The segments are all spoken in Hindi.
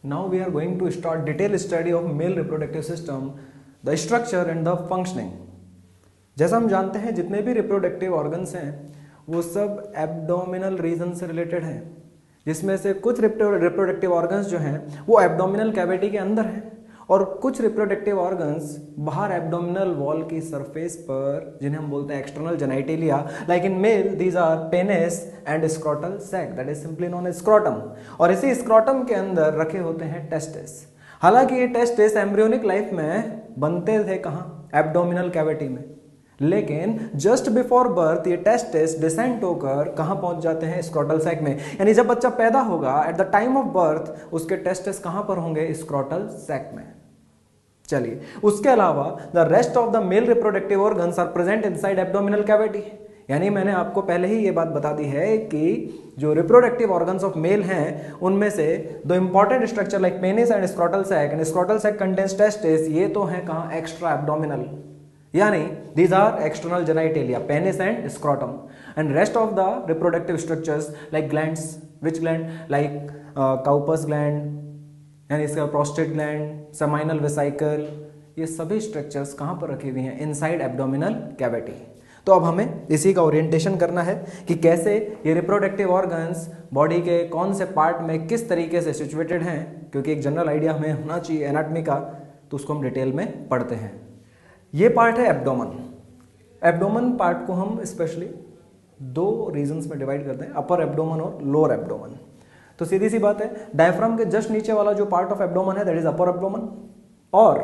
Now we are going to start detailed study of male reproductive system, the structure and the functioning. जैसा हम जानते हैं जितने भी रिप्रोडक्टिव ऑर्गन्स हैं वो सब एब्डोमिनल रीजन से रिलेटेड हैं, जिसमें से कुछ रिप्रोडक्टिव ऑर्गन्स जो हैं वो एब्डोमिनल कैविटी के अंदर हैं और कुछ रिप्रोडक्टिव ऑर्गन्स बाहर एब्डोमिनल वॉल की सरफेस पर, जिन्हें हम बोलते हैं external genitalia. Like in male these are penis and scrotal sac, that is simply known as scrotum. और इसी स्क्रोटम के अंदर रखे होते हैं टेस्टिस. हालांकि ये टेस्टिस एम्ब्रियोनिक लाइफ में बनते थे कहाँ? एब्डोमिनल कैविटी में. लेकिन जस्ट बिफोर बर्थ ये टेस्टिस डिसेंट होकर कहां पहुंच जाते हैं? स्क्रोटल सैक में. यानी जब बच्चा पैदा होगा at the time of birth उसके टेस्टिस कहां पर होंगे? स्क्रोटल सैक में. चलिए, उसके अलावा the rest of the male reproductive organs are present inside abdominal cavity. यानी मैंने आपको पहले ही ये बात बता दी है कि जो रिप्रोडक्टिव ऑर्गन्स ऑफ मेल हैं उनमें से दो important structure like penis and scrotal sac, and scrotal sac contains testis, ये तो हैं कहां? Extra abdominal. यानी these are external genitalia, penis and scrotum, and rest of the reproductive structures like glands, which gland? Like Cowper's gland, यानी इसका prostate gland, seminal vesicle, ये सभी स्ट्रक्चर्स कहाँ पर रखे हुए हैं? Inside abdominal cavity. तो अब हमें इसी का ओरिएंटेशन करना है कि कैसे ये रिप्रोडक्टिव ऑर्गन्स बॉडी के कौन से पार्ट में किस तरीके से सिचुएटेड हैं, क्योंकि एक जनरल आइडिया हमें होना चाहिए एनाटॉमी का, तो उसको हम डिटेल में पढ़ते हैं. ये पार्ट है एब्डोमन. एब्डोमन पार्ट को हम स्पेशली दो रीजन्स में डिवाइड करते हैं, अपर एब्डोमन और लोअर एब्डोमन. तो सीधी सी बात है, डायफ्राम के जस्ट नीचे वाला जो पार्ट ऑफ एब्डोमन है दैट इज अपर एब्डोमन, और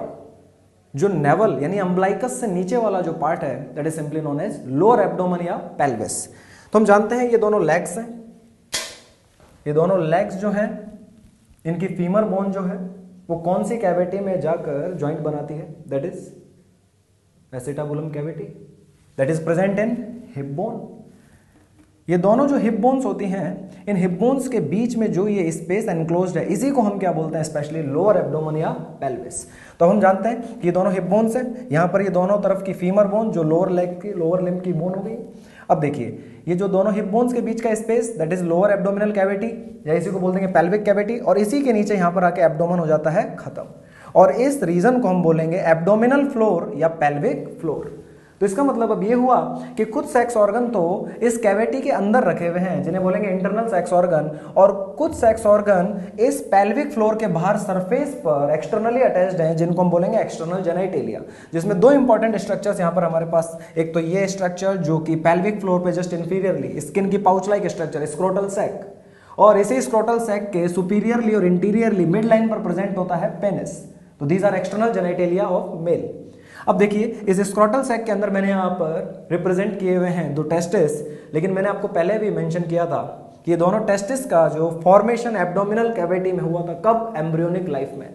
जो नेवल यानी अम्बलाइकस से नीचे वाला जो पार्ट है that is simply known as lower abdomen या पेल्विस. तो हम जानते हैं ये दोनों लेग्स हैं. ये दोनों लेग्स जो हैं इनकी फीमर बोन जो है वो कौन सी कैविटी में जाकर जॉइंट बनाती है? That is acetabulum cavity, that is present in hip bone. ये दोनों जो हिप बोन्स होती हैं, इन हिप बोन्स के बीच में जो ये स्पेस एनक्लोज्ड है, इसी को हम क्या बोलते हैं? स्पेशली लोअर एब्डोमन या पेल्विस. तो हम जानते हैं कि ये दोनों हिप बोन्स हैं. यहाँ पर ये दोनों तरफ की फीमर बोन जो लोअर लेग की, लोअर लिम्ब की बोन हो गई. अब देखिए, ये जो दोनों हिप बोन्स के बीच का space that is lower abdominal cavity, या इसी को बोलते हैं पेल्विक कैविटी, और इसी के नीचे यहाँ पर आके एब्डोमन हो जाता है खत्म. और इस रीजन को हम बोलेंगे एब्डोमिनल फ्लोर या पेल्विक फ्लोर. तो इसका मतलब अब ये हुआ कि कुछ सेक्स ऑर्गन तो इस कैविटी के अंदर रखे हुए हैं जिन्हें बोलेंगे इंटरनल सेक्स ऑर्गन, और कुछ सेक्स ऑर्गन इस पेल्विक फ्लोर के बाहर सरफेस पर एक्सटर्नली अटैच्ड हैं जिनको हम बोलेंगे एक्सटर्नल जेनाइटेलिया. जिसमें दो इंपॉर्टेंट स्ट्रक्चर्स यहाँ पर हमारे पास, एक तो ये स्ट्रक्चर जो कि पेल्विक फ्लोर पे जस्ट इंफीरियरली स्किन की pouch like structure scrotal sac, और इसी स्क्रोटल सैक के सुपीरियरली और इंटीरियरली मिड लाइन पर प्रेजेंट होता है पेनिस. तो these are external genitalia of male. अब देखिए, इस स्क्रोटल सैक के अंदर मैंने यहाँ पर रिप्रेजेंट किए हुए हैं दो टेस्टिस, लेकिन मैंने आपको पहले भी मेंशन किया था कि ये दोनों टेस्टिस का जो फॉर्मेशन एब्डोमिनल कैविटी में हुआ था, कब? एम्ब्रियोनिक लाइफ में.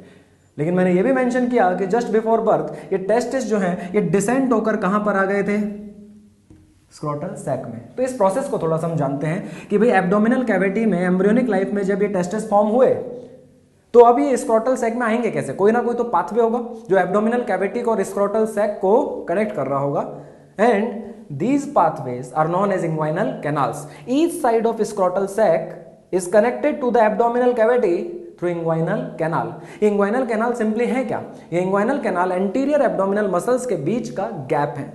लेकिन मैंने ये भी मेंशन किया कि जस्ट बिफोर बर्थ ये टेस्टिस जो हैं ये डिसेंट होकर कहां पर आ गए थे? स्क्रोटल सैक में. तो इस प्रोसेस को थोड़ा सा हम जानते हैं कि भाई एब्डोमिनल कैविटी में एम्ब्रियोनिक लाइफ में जब ये टेस्टिस फॉर्म हुए तो अभी ये स्क्रोटल सैक में आएंगे कैसे? कोई ना कोई तो पाथवे होगा जो एब्डोमिनल कैविटी को और स्क्रोटल सैक को कनेक्ट कर रहा होगा, and these pathways are known as inguinal canals. Each side of scrotal sac is connected to the abdominal cavity through inguinal canal. Inguinal canal simply है क्या? ये inguinal canal anterior abdominal muscles के बीच का गैप है,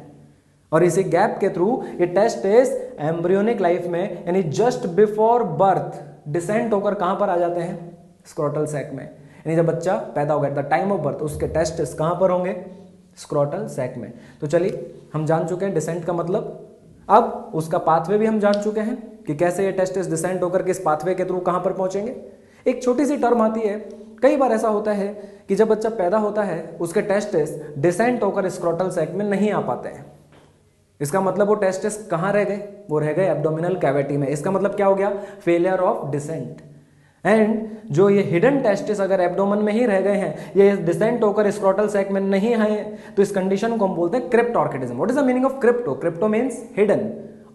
और इसी गैप के थ्रू ये टेस्टिस एम्ब्रियोनिक लाइफ में यानी जस्ट बिफोर बर्थ डिसेंट होकर कहां पर आ जाते हैं? स्क्रोटल सैक में. यानी जब बच्चा पैदा होगा at the time of birth उसके टेस्टिस कहां पर होंगे? स्क्रोटल सैक में. तो चलिए, हम जान चुके हैं डिसेंट का मतलब. अब उसका पाथवे भी हम जान चुके हैं कि कैसे ये टेस्टिस डिसेंट होकर के इस पाथवे के थ्रू कहां पर पहुंचेंगे. एक छोटी सी टर्म आती है, कई बार ऐसा होता है कि जब बच्चा पैदा होता है उसके टेस्टिस डिसेंट होकर स्क्रोटल सैक में नहीं आ पाते हैं. इसका मतलब वो टेस्टिस कहां रह गए? वो रह गए एब्डोमिनल कैविटी में. इसका मतलब क्या हो गया? Failure of decent. एंड जो ये हिडन टेस्टिस अगर एब्डोमन में ही रह गए हैं, ये डिसेंट होकर स्क्रोटल सैक में नहीं आए, तो इस कंडीशन को हम बोलते हैं cryptorchidism. What is the meaning of crypto? Crypto means hidden.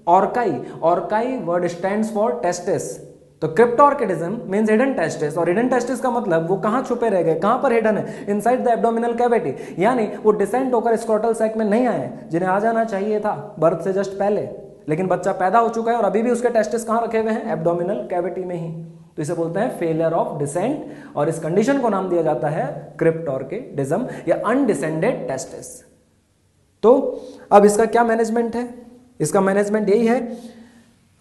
Orchi, orchi word stands for testis. तो क्रिप्टोर्किडिज्म मींस हिडन टेस्टिस, और हिडन टेस्टिस का मतलब वो कहां छुपे रह गए, कहां पर हिडन है? Inside the abdominal cavity. यानी वो डिसेंट होकर स्क्रोटल सैक में नहीं आए जिन्हें आ जाना चाहिए था बर्थ से जस्ट पहले, लेकिन बच्चा पैदा हो चुका है और अभी भी उसके टेस्टिस कहां रखे हुए हैं? एब्डोमिनल कैविटी में ही. तो इसे बोलते हैं फेलियर ऑफ डिसेंट, और इस कंडीशन को नाम दिया जाता है क्रिप्टोर्किडिज्म या अनडिसेंडेड टेस्टिस। तो अब इसका क्या मैनेजमेंट है? इसका मैनेजमेंट यही है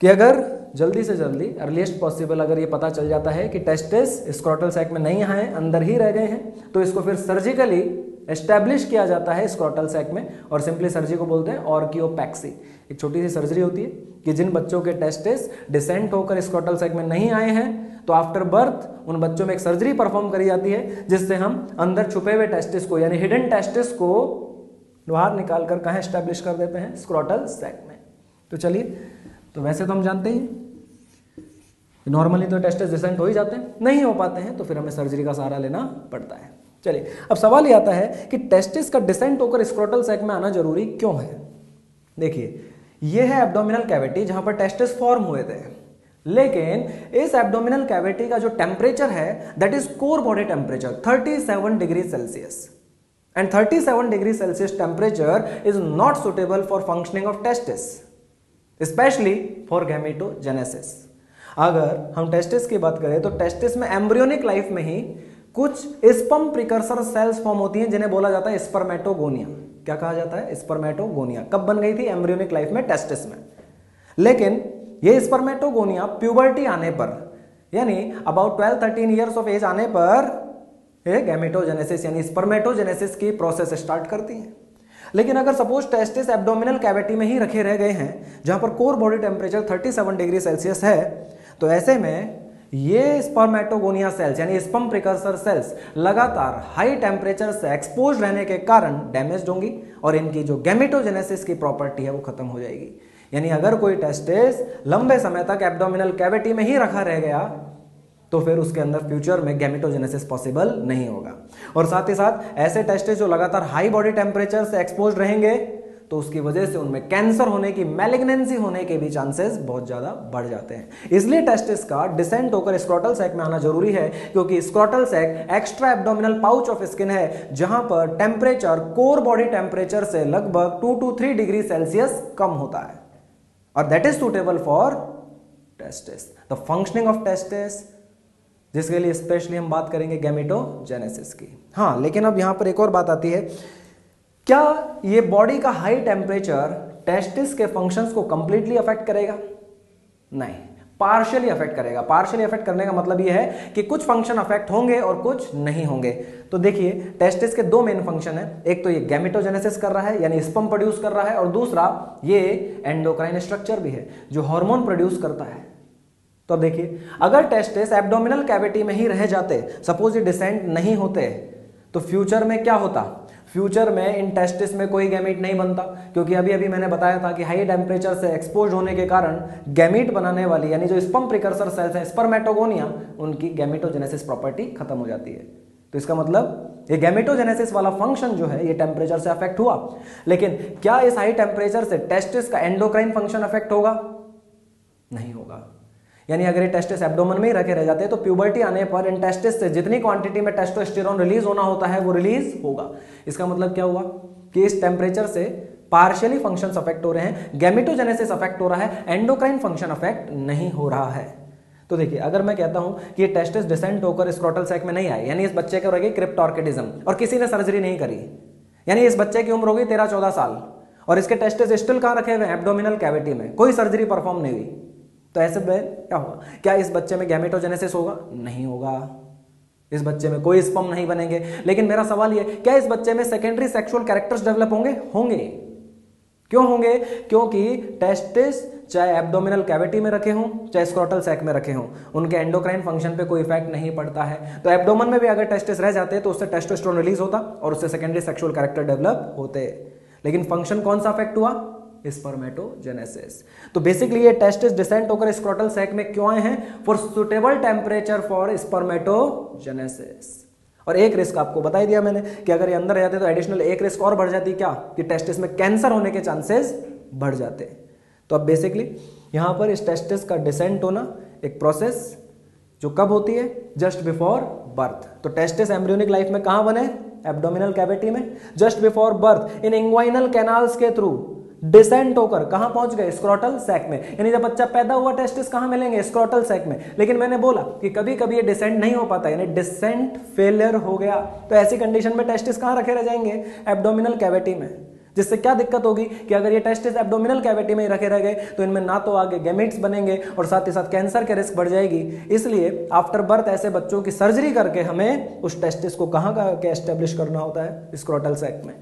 कि अगर जल्दी से जल्दी अर्लीस्ट पॉसिबल अगर ये पता चल जाता है कि टेस्टिस स्क्रोटल सैक में नहीं आए, अंदर ही रह गए हैं, तो इसको फिर सर्जिकली एस्टैब्लिश किया जाता है स्क्रोटल सैक में, और सिंपली सर्जरी को बोलते हैं ऑर्कियोपैक्सी। एक छोटी सी सर्जरी होती है कि जिन बच्चों के टेस्टिस डिसेंट होकर स्क्रोटल सैक में नहीं आए हैं, तो आफ्टर बर्थ उन बच्चों में एक सर्जरी परफॉर्म करी जाती है जिससे हम अंदर छुपे हुए टेस्टिस को यानी हिडन टेस्टिस को बाहर निकाल कर कहाँ एस्टैब्लिश कर देते हैं? स्क्रोटल सैक में। तो चलिए, तो वैसे तो हम जानते हैं नॉर्मली तो टेस्टिस डिसेंट हो ही जाते हैं, नहीं हो पाते हैं तो फिर हमें सर्जरी का सहारा लेना पड़ता है। चलिए, अब सवाल ये आता है कि टेस्टिस का डिसेंट होकर स्क्रोटल सैक में आना जरूरी क्यों है? देखिए, ये है एब्डोमिनल कैविटी जहां पर टेस्टिस फॉर्म हुए थे, लेकिन इस एब्डोमिनल कैविटी का जो टेम्परेचर है that is core body temperature 37 degree Celsius, and 37 degree Celsius temperature is not suitable for functioning of testis, specially for gametogenesis. अगर हम टेस्टिस की बात करें तो टेस्टिस में एम्ब्रियोनिक लाइफ में ही कुछ स्पर्म प्रिकर्सर सेल्स फॉर्म होती हैं जिन्हें बोला जाता है स्पर्मेटोगोनिया। क्या कहा जाता है? स्पर्मेटोगोनिया। कब बन गई थी? एम्ब्रियोनिक लाइफ में, टेस्टिस में। लेकिन ये स्पर्मेटोगोनिया प्यूबर्टी आने पर यानी अबाउट 12-13 ईयर्स ऑफ एज आने पर गैमेटोजेनेसिस यानी स्पर्मेटोजेनेसिस की प्रोसेस स्टार्ट करती है। लेकिन अगर सपोज टेस्टिस एब्डोमिनल कैविटी में ही रखे रह गए हैं जहां पर core body temperature 37 degree Celsius है, तो ऐसे में ये स्पर्मेटोगोनिया सेल्स यानी स्पर्म प्रिकर्सर सेल्स लगातार हाई टेम्परेचर से एक्सपोज रहने के कारण डैमेज होंगी और इनकी जो गैमेटोजेनेसिस की प्रॉपर्टी है वो खत्म हो जाएगी। यानी अगर कोई टेस्टिस लंबे समय तक एब्डोमिनल कैविटी में ही रखा रह गया तो फिर उसके अंदर फ्यूचर में गैमेटोजेनेसिस पॉसिबल नहीं होगा। और साथ ही साथ ऐसे टेस्टिस जो लगातार हाई बॉडी टेम्परेचर से एक्सपोज रहेंगे तो उसकी वजह से उनमें कैंसर होने की, मैलिग्नेंसी होने के भी चांसेस बहुत ज्यादा बढ़ जाते हैं। इसलिए टेस्टिस का डिसेंट होकर स्क्रोटल सैक में आना जरूरी है, क्योंकि scrotal sac extra abdominal pouch of skin है जहां पर टेम्परेचर कोर बॉडी टेम्परेचर से लगभग 2 to 3 डिग्री सेल्सियस कम होता है, और that is suitable for testis. The functioning of testis, जिसके लिए स्पेशली हम बात करेंगे गैमेटोजेनेसिस की। हाँ, लेकिन अब यहां पर एक और बात आती है, क्या ये बॉडी का हाई टेम्परेचर टेस्टिस के फंक्शंस को कंप्लीटली अफेक्ट करेगा? नहीं, पार्शियली अफेक्ट करेगा। पार्शियली अफेक्ट करने का मतलब ये है कि कुछ फंक्शन अफेक्ट होंगे और कुछ नहीं होंगे। तो देखिए, टेस्टिस के दो मेन फंक्शन है, एक तो ये गैमेटोजेनेसिस कर रहा है यानी स्पर्म प्रोड्यूस कर रहा है, और दूसरा ये एंडोक्राइन स्ट्रक्चर भी है जो हार्मोन प्रोड्यूस करता है। तो अब देखिए, अगर टेस्टिस एब्डोमिनल कैविटी में ही रह जाते, सपोज ये डिसेंट नहीं होते, तो फ्यूचर में क्या होता? फ्यूचर में इन टेस्टिस में कोई गैमीट नहीं बनता, क्योंकि अभी अभी मैंने बताया था कि हाई टेम्परेचर से एक्सपोज होने के कारण गैमीट बनाने वाली यानी जो स्पर्म प्रिकर्सर सेल्स हैं स्पर्मेटोगोनिया, उनकी गैमेटोजेनेसिस प्रॉपर्टी खत्म हो जाती है। तो इसका मतलब ये गैमेटोजेनेसिस वाला फंक्शन जो है ये टेम्परेचर से अफेक्ट हुआ, लेकिन क्या इस हाई टेम्परेचर से टेस्टिस का एंडोक्राइन फंक्शन अफेक्ट होगा? नहीं होगा। यानी अगर ये टेस्टिस एब्डोमेन में ही रखे रह जाते हैं तो प्यूबर्टी आने पर इन टेस्टिस से जितनी क्वांटिटी में टेस्टोस्टेरोन रिलीज होना होता है वो रिलीज होगा। इसका मतलब क्या हुआ कि इस टेम्परेचर से पार्शियली फंक्शंस अफेक्ट हो रहे हैं, गैमेटोजेनेसिस अफेक्ट हो रहा है, एंडोक्राइन फंक्शन अफेक्ट नहीं हो रहा है। तो देखिए, अगर मैं कहता हूं कि ये टेस्टिस डिसेंट होकर स्क्रोटल सैक में नहीं आए, यानी इस बच्चे को रह गई क्रिप्टोर्किडिज्म और किसी ने सर्जरी नहीं करी, यानी इस बच्चे की उम्र हो गई 13-14 साल और इसके टेस्टिस स्टिल कहां रखे हुए? एब्डोमिनल कैविटी में, कोई सर्जरी परफॉर्म नहीं हुई, तो ऐसे में क्या होगा? क्या इस बच्चे में गैमेटोजेनेसिस होगा? नहीं होगा। इस बच्चे में कोई स्पर्म नहीं बनेंगे। लेकिन मेरा सवाल ये, क्या इस बच्चे में सेकेंडरी सेक्सुअल कैरेक्टर्स डेवलप होंगे? होंगे। क्यों होंगे? क्योंकि टेस्टिस चाहे एब्डोमिनल कैविटी में रखे हों चाहे स्क्रोटल सैक में रखे हों, उनके एंडोक्राइन फंक्शन पे कोई इफेक्ट नहीं पड़ता है। तो एब्डोमेन में भी अगर टेस्टिस रह जाते तो उससे टेस्टोस्टेरोन रिलीज होता और उससे सेकेंडरी सेक्सुअल कैरेक्टर डेवलप होते। लेकिन फंक्शन कौन सा अफेक्ट हुआ? स्पर्मेटोजेनेसिस। तो बेसिकली ये टेस्टिस डिसेंट होकर स्क्रोटल सैक में क्यों आए हैं? For suitable temperature for spermatogenesis. और एक रिस्क आपको बता ही दिया मैंने कि अगर ये अंदर जाते तो एडिशनल एक रिस्क और बढ़ जाती, क्या कि टेस्टिस में कैंसर होने के चांसेस बढ़ जाते। तो अब बेसिकली यहां पर इस टेस्टिस का डिसेंट होना एक प्रोसेस जो कब होती है? Just before birth. तो टेस्टिस एम्ब्रियोनिक लाइफ में कहां बने? एब्डोमिनल कैविटी में। Just before birth in inguinal canals के थ्रू डिसेंट होकर कहां पहुंच गए, स्क्रोटल सैक में। यानी जब बच्चा पैदा हुआ टेस्टिस कहां मिलेंगे, स्क्रोटल सैक में। लेकिन मैंने बोला कि कभी कभी ये डिसेंट नहीं हो पाता, यानी डिसेंट फेलियर हो गया, तो ऐसी कंडीशन में टेस्टिस कहां रखे रह जाएंगे, एब्डोमिनल कैविटी में। जिससे क्या दिक्कत होगी कि अगर ये टेस्टिस एब्डोमिनल कैविटी में ही रखे रह गए तो इनमें ना तो आगे गैमेट्स बनेंगे और साथ ही साथ कैंसर के रिस्क बढ़ जाएगी। इसलिए आफ्टर बर्थ ऐसे बच्चों की सर्जरी करके हमें उस टेस्टिस को कहां का एस्टेब्लिश करना होता है, स्क्रोटल सैक में।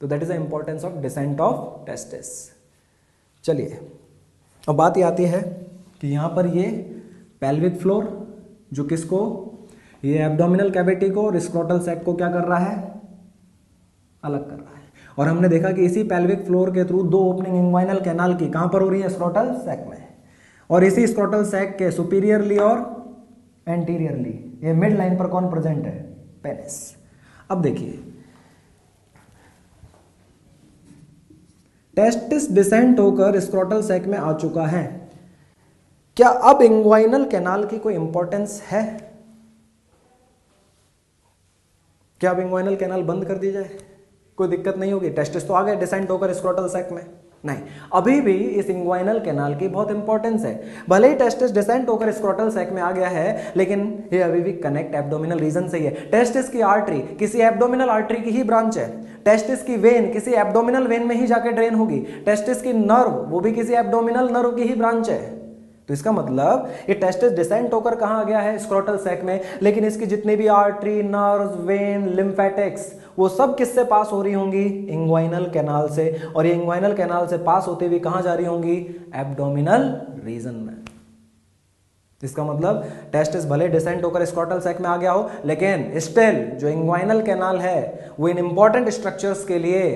तो that is the importance of descent of testis. चलिए अब बात ये आती है कि यहां पर ये पेल्विक फ्लोर जो किसको, ये एब्डोमिनल कैविटी को और स्क्रोटल सैक को क्या कर रहा है, अलग कर रहा है। और हमने देखा कि इसी पेल्विक फ्लोर के थ्रू दो ओपनिंग इंग्वाइनल कैनाल की कहां पर हो रही है, स्क्रोटल सैक में। और इसी स्क्रोटल सैक के सुपीरियरली और एंटीरियरली ये मिड लाइन पर कौन प्रेजेंट है, पेनिस। अब देखिए टेस्टिस डिसेंट होकर स्क्रोटल सैक में आ चुका है, क्या अब इंग्वाइनल कैनाल की कोई इंपॉर्टेंस है, क्या अब इंग्वाइनल कैनाल बंद कर दी जाए, कोई दिक्कत नहीं होगी, टेस्टिस तो आ गए डिसेंट होकर स्क्रोटल सैक में। नहीं, अभी भी इस इंग्वाइनल कैनाल की बहुत इंपॉर्टेंस है। भले ही टेस्टिस डिसेंट होकर स्क्रोटल सैक में आ गया है, लेकिन ये अभी भी कनेक्ट एब्डोमिनल रीजन से ही है। टेस्टिस की आर्टरी किसी एब्डोमिनल आर्टरी की ही ब्रांच है, टेस्टिस की वेन किसी एब्डोमिनल वेन में ही जाके ड्रेन होगी, टेस्टिस की नर्व वो भी किसी एब्डोमिनल नर्व की ही ब्रांच है। तो इसका मतलब ये टेस्टिस डिसेंट होकर कहां आ गया है, स्क्रोटल सैक में, लेकिन इसकी जितनी भी आर्टरी, नर्व्स, वेन, लिम्फेटिक्स वो सब किससे पास हो रही होंगी, इंग्वाइनल कैनाल से। और ये इंग्वाइनल कैनाल से पास होते हुए कहां जा रही होंगी, एब्डोमिनल रीजन में। इसका मतलब टेस्टिस भले डिसेंट होकर स्क्रोटल सैक में आ गया हो, लेकिन स्टिल जो इंग्वाइनल कैनाल है वो इन इंपॉर्टेंट स्ट्रक्चर्स के लिए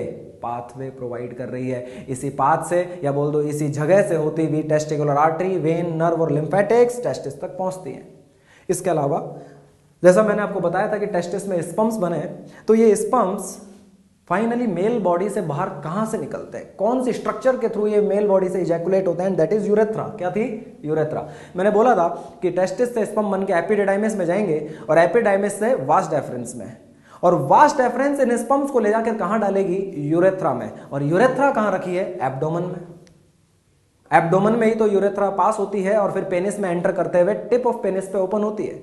पाथवे प्रोवाइड कर रही है। इसी पाथ से या बोल दो इसी जगह से होती हुई टेस्टिकुलर आर्टरी, वेन, नर्व और लिम्फेटिक्स टेस्टिस तक पहुंचती हैं। इसके अलावा जैसा मैंने आपको बताया था कि टेस्टिस में स्पर्म्स बने, तो ये स्पर्म्स फाइनली मेल बॉडी से बाहर कहां से निकलते हैं, कौन सी स्ट्रक्चर के थ्रू ये मेल बॉडी से इजैकुलेट होते हैं, दैट इज यूरेथ्रा। क्या थी, यूरेथ्रा। मैंने बोला था कि टेस्टिस से स्पर्म बन के एपिडिडाइमिस में जाएंगे और एपिडाइमिस से वास डेफरेंस में, और वास डेफरेंस इन स्पर्म्स को ले जाकर कहां डालेगी, यूरेथ्रा में। और यूरेथ्रा कहां रखी है, एब्डोमन में। एब्डोमन में ही तो यूरेथ्रा पास होती है और फिर पेनिस में एंटर करते हुए टिप ऑफ पेनिस पे ओपन होती है।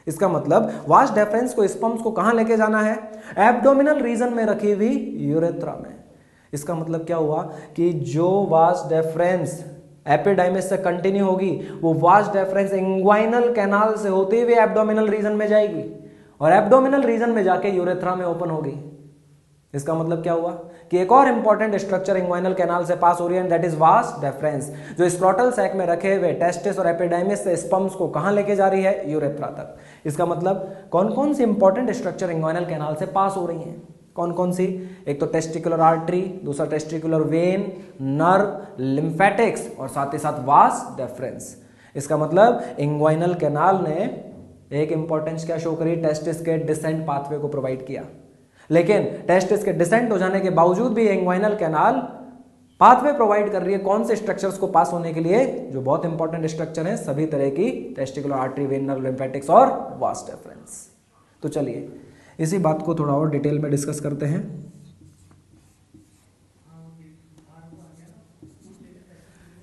इसका मतलब वास डेफरेंस को स्पर्म्स को कहां लेके जाना है, एब्डोमिनल रीजन में रखी हुई यूरेथ्रा में। इसका मतलब क्या हुआ कि जो वास डेफरेंस एपिडाइमिस से कंटिन्यू होगी वो वास डेफरेंस इंग्वाइनल कैनाल से होते हुए एब्डोमिनल रीजन में जाएगी और एब्डोमिनल रीजन में जाके यूरेथ्रा में ओपन होगी। इसका मतलब क्या हुआ कि एक और इंपॉर्टेंट स्ट्रक्चर इंग्वाइनल कैनाल से पास हो रही है, दैट इज वास डेफरेंस, जो स्क्रोटल सैक में रखे हुए टेस्टिस और एपिडाइमिस से स्पर्म्स को कहां लेके जा रही है, यूरेथ्रा तक। इसका मतलब कौन कौन सी इंपॉर्टेंट स्ट्रक्चर इंग्वाइनल कैनाल से पास हो रही हैं, कौन कौन सी, एक तो टेस्टिकुलर आर्टरी, दूसरा टेस्टिकुलर वेन, नर्व, लिम्फेटिक्स और साथ ही साथ वास डेफरेंस। इसका मतलब इंग्वाइनल कैनाल ने एक इंपॉर्टेंस क्या शो करी, टेस्टिस के डिसेंट पाथवे को प्रोवाइड किया। लेकिन टेस्टिस के डिसेंट हो जाने के बावजूद भी इंग्वाइनल कैनाल पाथवे प्रोवाइड कर रही है कौन से स्ट्रक्चर्स को पास होने के लिए, जो बहुत इंपॉर्टेंट स्ट्रक्चर है सभी तरह की, testicular artery, when, nerve, lymphatics और वास डेफरेंस। तो चलिए इसी बात को थोड़ा और डिटेल में डिस्कस करते हैं।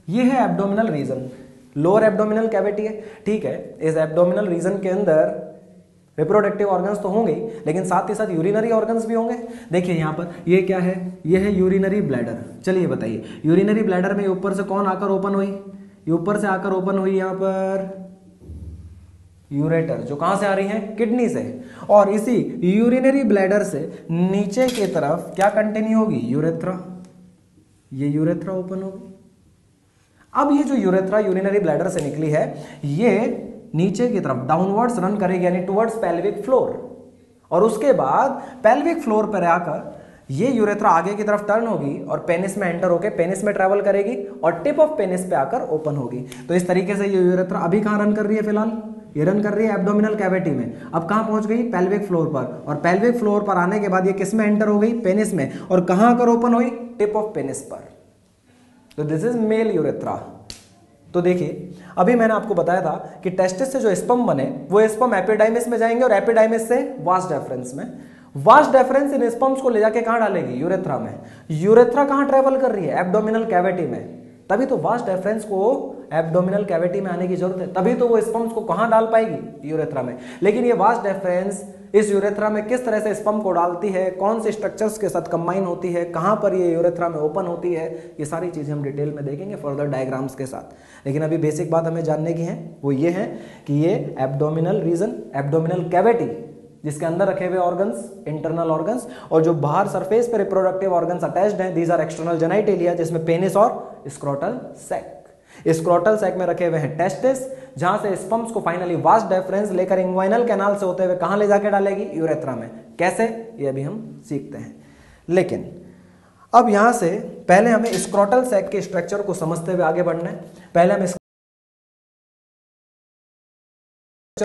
ये है abdominal region, lower abdominal cavity है, ठीक है। इस एब्डोमिनल रीजन के अंदर रिप्रोडक्टिव ऑर्गन्स तो होंगे लेकिन साथ ही साथ यूरिनरी ऑर्गन्स भी होंगे। देखिए यहाँ पर ये क्या है, ये है यूरिनरी ब्लैडर। चलिए बताइए, यूरिनरी ब्लैडर में ऊपर से कौन आकर ओपन हुई, ये ऊपर से आकर ओपन हुई यहाँ पर यूरेटर, जो कहां से आ रही है, किडनी से। और इसी यूरिनरी ब्लैडर से नीचे की तरफ क्या कंटिन्यू होगी, यूरेथ्रा। ये यूरेथ्रा ओपन होगी। अब ये जो यूरेथ्रा यूरिनरी ब्लैडर से निकली है, ये नीचे की तरफ डाउनवर्ड्स रन करेगी, यानी टुवर्ड्स पेल्विक फ्लोर, और उसके बाद पेल्विक फ्लोर पर आकर ये यूरेथ्रा आगे की तरफ टर्न होगी और पेनिस में एंटर होकर पेनिस में ट्रैवल करेगी और टिप ऑफ पेनिस पे आकर ओपन होगी। तो इस तरीके से ये यूरेथ्रा अभी कहां रन कर रही है, फिलहाल ये रन कर रही है एब्डोमिनल कैविटी में। अब कहां पहुंच गई, पेल्विक फ्लोर पर, और पेल्विक फ्लोर पर आने के बाद ये किस में एंटर हो गई, पेनिस में, और कहां आकर ओपन हुई, टिप ऑफ पेनिस पर। तो दिस इज मेल यूरेथ्रा। तो देखिए अभी मैंने आपको बताया था कि टेस्टिस से जो स्पर्म बने वो स्पर्म एपिडाइमिस में जाएंगे और एपिडाइमिस से वास डेफरेंस में, वास्ट डेफरेंस इन स्पर्म्स को ले जाके कहां डालेगी? यूरेथ्रा में। यूरेथ्रा कहां ट्रेवल कर रही है? एब्डोमिनल कैविटी में। तभी तो वास्ट डेफरेंस को एब्डोमिनल कैविटी में आने की जरूरत है, तभी तो वो स्पर्म्स को कहां डाल पाएगी? यूरेथ्रा में। लेकिन ये वास्ट डेफरेंस इस यूरेथ्रा में किस तरह से स्पर्म को डालती है, कौन से स्ट्रक्चर्स के साथ कंबाइन होती है, कहां पर ये यूरेथ्रा में ओपन होती है, ये सारी चीजें हम डिटेल में देखेंगे फर्दर डायग्राम्स के साथ। लेकिन अभी बेसिक बात हमें जानने की है, वो ये है कि ये एब्डोमिनल रीजन, एब्डोमिनल कैविटी जिसके अंदर रखे हुए ऑर्गन्स, इंटरनल ऑर्गन्स, और जो बाहर सरफेस पे रिप्रोडक्टिव ऑर्गन्स अटैच्ड हैं, दीज आर एक्सटर्नल जेनिटेलिया, जिसमें पेनिस और स्क्रोटल सैक। स्क्रोटल सैक में रखे हुए हैं टेस्टिस, जहां से स्पर्म्स को फाइनली वास्ट डेफरेंस लेकर इंग्वाइनल कैनाल से होते हुए कहां ले जाके डालेगी? यूरेथ्रा में। कैसे? ये अभी हम सीखते हैं। लेकिन अब यहां से पहले हमें स्क्रोटल सैक के स्ट्रक्चर को समझते हुए आगे बढ़ना है। पहले हम स्ट्रक्चर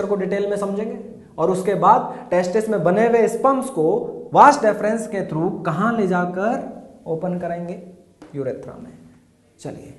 को डिटेल में समझेंगे और उसके बाद टेस्टिस में बने हुए स्पर्म्स को वास्ट डेफरेंस के थ्रू कहां ले जाकर ओपन कराएंगे? यूरेथ्रा में। चलिए